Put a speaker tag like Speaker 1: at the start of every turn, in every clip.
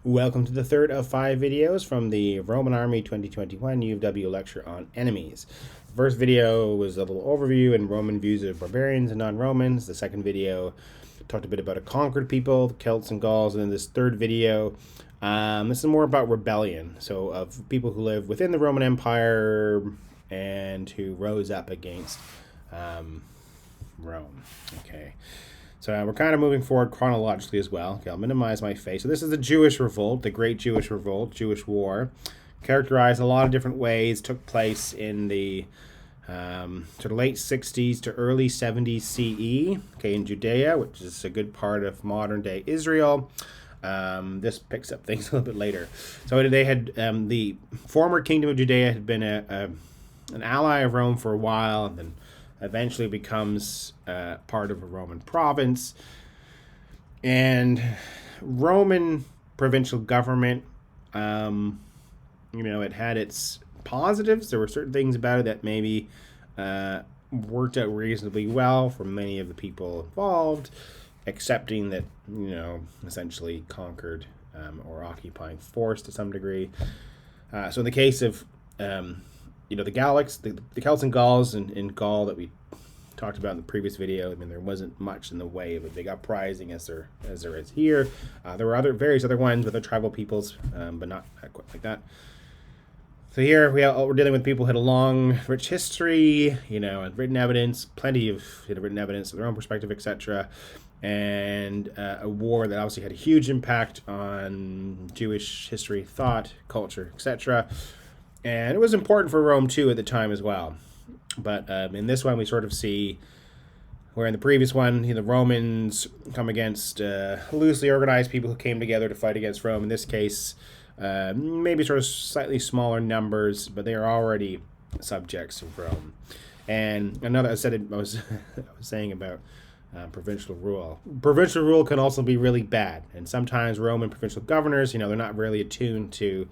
Speaker 1: Welcome to the third of 5 videos from the Roman Army 2021 UofW lecture on enemies. The first video was a little overview and Roman views of barbarians and non-Romans. The second video talked a bit about a conquered people, the Celts and Gauls, and then this third video, this is more about rebellion. So of people who live within the Roman Empire and who rose up against Rome. Okay. So we're kind of moving forward chronologically as well. Okay, I'll minimize my face. So this is the Jewish Revolt, the Great Jewish Revolt, Jewish War. Characterized in a lot of different ways. Took place in the sort of late 60s to early 70s CE, okay, in Judea, which is a good part of modern-day Israel. This picks up things a little bit later. So they had the former kingdom of Judea had been an ally of Rome for a while, and then eventually becomes part of a Roman province. And Roman provincial government, it had its positives. There were certain things about it that maybe worked out reasonably well for many of the people involved, accepting that, essentially conquered or occupying force to some degree. So in the case of the Gallics, the Celts and Gauls in Gaul that we talked about in the previous video, there wasn't much in the way of a big uprising as there is here. There were various other ones with the tribal peoples, but not quite like that. So here we're dealing with people who had a long, rich history, and written evidence, plenty of written evidence of their own perspective, etc. And a war that obviously had a huge impact on Jewish history, thought, culture, etc. And it was important for Rome, too, at the time as well. But in this one, we sort of see where in the previous one, the Romans come against loosely organized people who came together to fight against Rome. In this case, maybe sort of slightly smaller numbers, but they are already subjects of Rome. And another, I was saying about provincial rule. Provincial rule can also be really bad. And sometimes Roman provincial governors, they're not really attuned to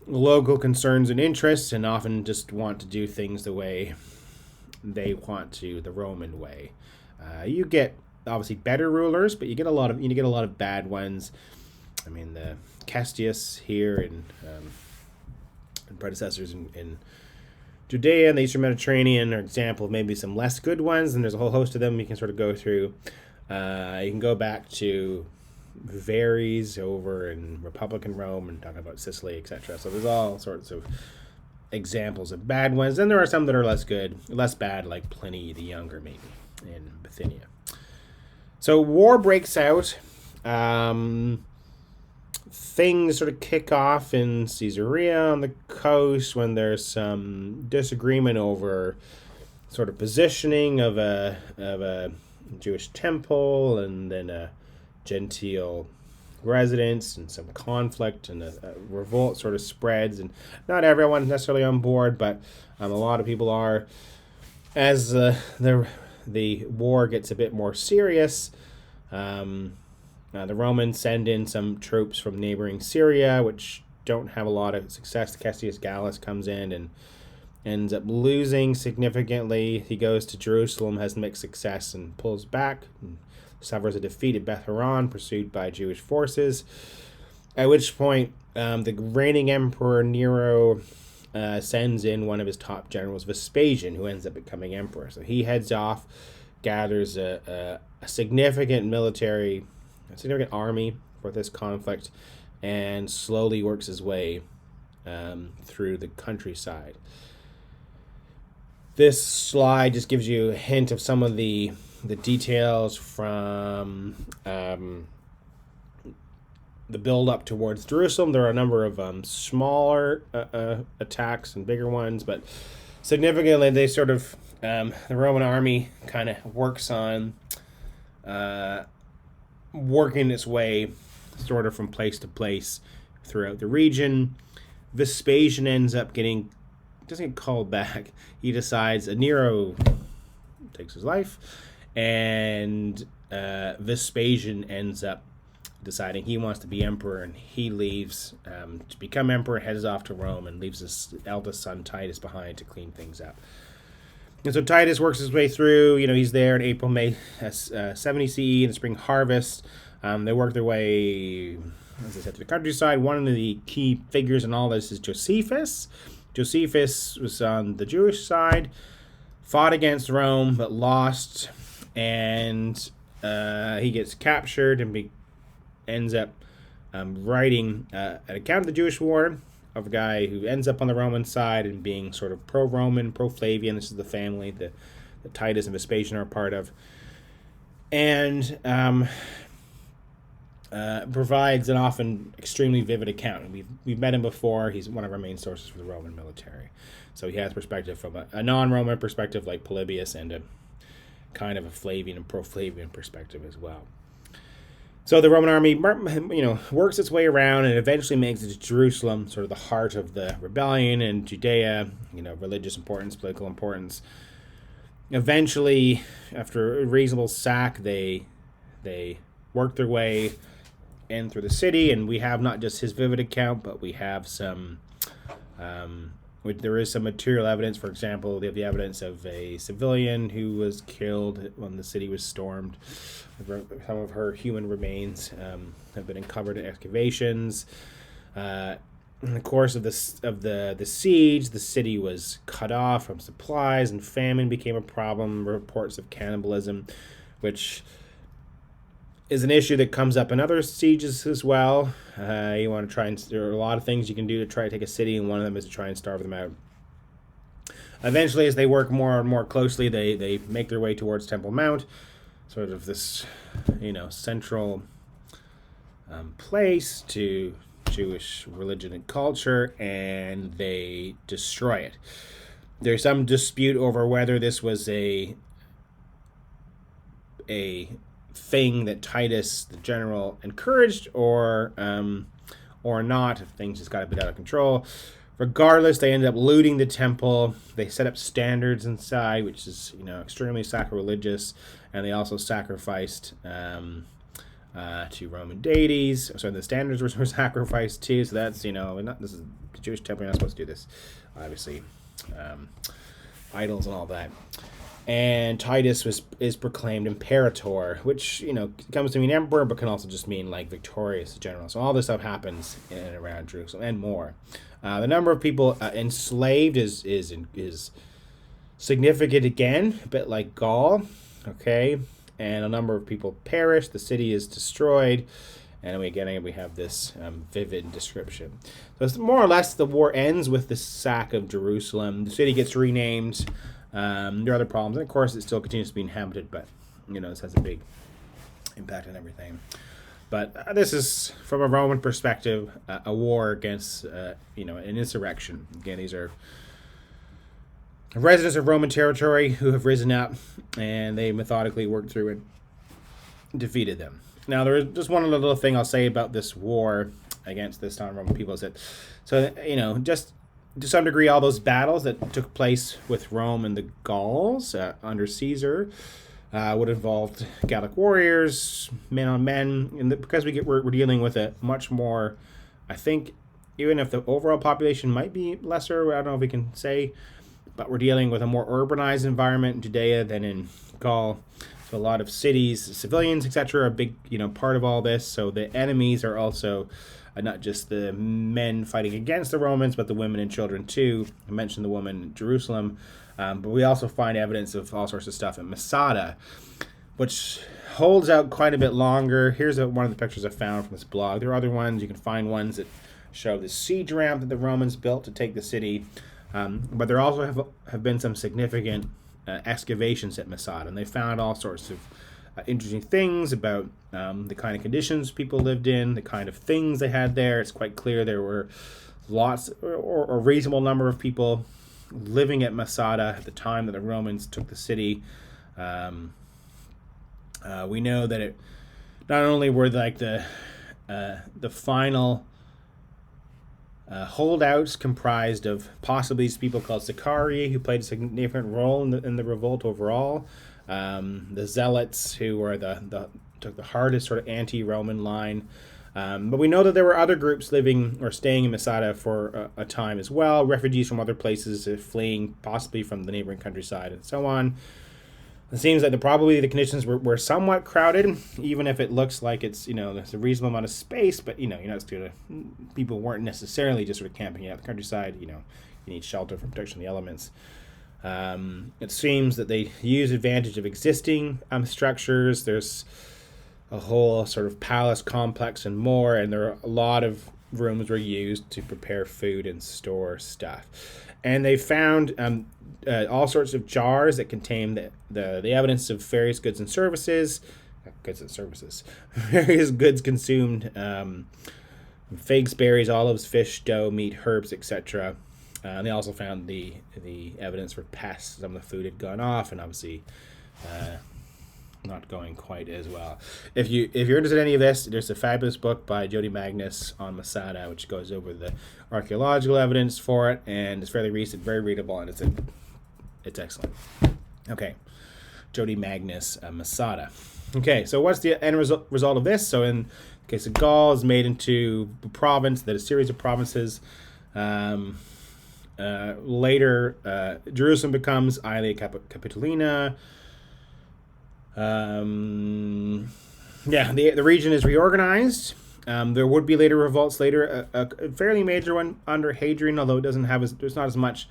Speaker 1: local concerns and interests, and often just want to do things the way they want to, the Roman way. You get obviously better rulers, but you get a lot of bad ones. The Castius here and predecessors in Judea and the Eastern Mediterranean are an example of maybe some less good ones, and there's a whole host of them you can sort of go through. You can go back to Varys over in Republican Rome and talking about Sicily, etc. So there's all sorts of examples of bad ones. Then there are some that are less bad, like Pliny the Younger, maybe, in Bithynia. So war breaks out. Things sort of kick off in Caesarea on the coast when there's some disagreement over sort of positioning of a Jewish temple and then a gentile residents, and some conflict, and a revolt sort of spreads, and not everyone's necessarily on board, but a lot of people are. As the war gets a bit more serious, the Romans send in some troops from neighboring Syria, which don't have a lot of success. Cassius Gallus comes in and ends up losing significantly. He goes to Jerusalem, has mixed success, and pulls back, and suffers a defeat at Beth Horon, pursued by Jewish forces. At which point, the reigning emperor Nero sends in one of his top generals, Vespasian, who ends up becoming emperor. So he heads off, gathers a significant army for this conflict, and slowly works his way through the countryside. This slide just gives you a hint of some of the details from the build-up towards Jerusalem. There are a number of smaller attacks and bigger ones, but significantly they sort of, the Roman army kind of works on working its way sort of from place to place throughout the region. Vespasian ends up doesn't get called back. He decides, Nero takes his life, and Vespasian ends up deciding he wants to be emperor, and he leaves to become emperor, heads off to Rome, and leaves his eldest son Titus behind to clean things up. And so Titus works his way through. He's there in April, May 70 CE in the spring harvest. They work their way as I said, to the countryside. One of the key figures in all this is Josephus. Josephus was on the Jewish side, fought against Rome, but lost, and he gets captured and ends up writing an account of the Jewish war of a guy who ends up on the Roman side and being sort of pro-Roman, pro-Flavian. This is the family that Titus and Vespasian are a part of. And provides an often extremely vivid account. We've met him before. He's one of our main sources for the Roman military. So he has perspective from a non-Roman perspective like Polybius, and a kind of a Flavian and pro-Flavian perspective as well. So the Roman army, works its way around and eventually makes it to Jerusalem, sort of the heart of the rebellion, and Judea, religious importance, political importance. Eventually, after a reasonable sack, they work their way in through the city, and we have not just his vivid account, but we have some. There is some material evidence. For example, they have the evidence of a civilian who was killed when the city was stormed. Some of her human remains have been uncovered in excavations. In the course of the siege, the city was cut off from supplies, and famine became a problem. Reports of cannibalism, which is an issue that comes up in other sieges as well. You want to try and there are a lot of things you can do to try to take a city, and one of them is to try and starve them out. Eventually, as they work more and more closely, they make their way towards Temple Mount, sort of this, central place to Jewish religion and culture, and they destroy it. There's some dispute over whether this was a thing that Titus, the general, encouraged or not, if things just got a bit out of control. Regardless, they ended up looting the temple. They set up standards inside, which is extremely sacrilegious, and they also sacrificed to Roman deities. So the standards were sacrificed too. So that's this is the Jewish temple. You're not supposed to do this, obviously. Idols and all that. And Titus is proclaimed imperator, which comes to mean emperor, but can also just mean like victorious general. So all this stuff happens in and around Jerusalem and more. The number of people enslaved is significant again, a bit like Gaul, okay. And a number of people perish. The city is destroyed, and we have this vivid description. So it's more or less the war ends with the sack of Jerusalem. The city gets renamed. There are other problems, and of course it still continues to be inhabited, but this has a big impact on everything. But this is, from a Roman perspective, a war against an insurrection. Again, these are residents of Roman territory who have risen up, and they methodically worked through and defeated them. Now, there is just one little thing I'll say about this war against this non-Roman people is that, just to some degree, all those battles that took place with Rome and the Gauls under Caesar would involve Gallic warriors, men on men, and because we're dealing with a much more, I think, even if the overall population might be lesser, I don't know if we can say, but we're dealing with a more urbanized environment in Judea than in Gaul. So a lot of cities, civilians, etc., are a big part of all this. So the enemies are also not just the men fighting against the Romans, but the women and children too. I mentioned the woman in Jerusalem, but we also find evidence of all sorts of stuff in Masada, which holds out quite a bit longer. Here's one of the pictures I found from this blog. There are other ones. You can find ones that show the siege ramp that the Romans built to take the city, but there also have been some significant excavations at Masada, and they found all sorts of interesting things about the kind of conditions people lived in, the kind of things they had there. It's quite clear there were lots or a reasonable number of people living at Masada at the time that the Romans took the city. We know that it not only were like the final holdouts comprised of possibly these people called Sicarii, who played a significant role in the revolt overall. The Zealots, who were took the hardest sort of anti-Roman line. But we know that there were other groups living or staying in Masada for a time as well, refugees from other places fleeing possibly from the neighboring countryside and so on. It seems that probably the conditions were somewhat crowded, even if it looks like it's, there's a reasonable amount of space, but, you're not going to, people weren't necessarily just sort of camping out the countryside, you need shelter from protection of the elements. It seems that they use advantage of existing structures. There's a whole sort of palace complex and more, and there are a lot of rooms were used to prepare food and store stuff. And they found all sorts of jars that contain the evidence of various goods and services, various goods consumed, figs, berries, olives, fish, dough, meat, herbs, etc. They also found the evidence for pests. Some of the food had gone off, and obviously not going quite as well. If you're interested in any of this, there's a fabulous book by Jody Magnus on Masada, which goes over the archaeological evidence for it, and it's fairly recent, very readable, and it's excellent. Okay, Jody Magnus, Masada. Okay, so what's the end result of this? So in the case of Gaul, is made into a province, then a series of provinces. Later, Jerusalem becomes Aelia Capitolina. The region is reorganized. There would be later revolts later, a fairly major one under Hadrian, although there's not as much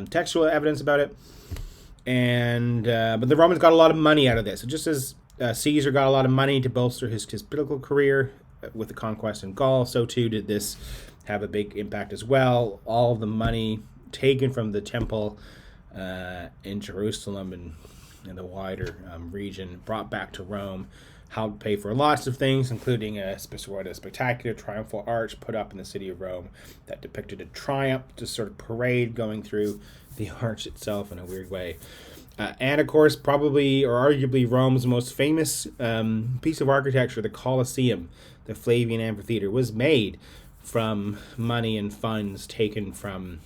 Speaker 1: textual evidence about it. And but the Romans got a lot of money out of this. So just as Caesar got a lot of money to bolster his political career with the conquest in Gaul, so too did this have a big impact as well. All of the money taken from the temple in Jerusalem and in the wider region brought back to Rome helped pay for lots of things, including a spectacular triumphal arch put up in the city of Rome that depicted a triumph, just sort of parade going through the arch itself in a weird way. And of course, probably or arguably Rome's most famous piece of architecture, the Colosseum, the Flavian Amphitheater, was made from money and funds taken from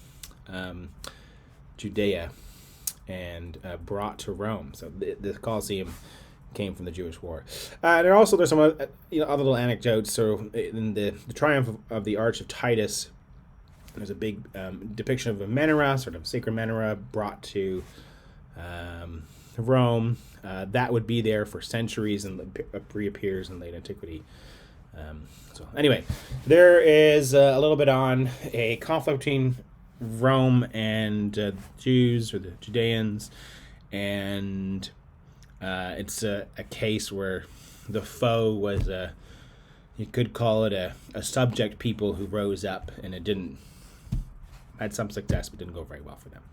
Speaker 1: Judea and brought to Rome. So the Colosseum came from the Jewish War. And also there's some other little anecdotes. So in the triumph of the Arch of Titus, there's a big depiction of a menorah, sort of sacred menorah, brought to Rome. That would be there for centuries and reappears in late antiquity. So anyway, there is a little bit on a conflict between Rome and Jews or the Judeans, and it's a case where the foe was you could call it a subject people who rose up, and it had some success but didn't go very well for them.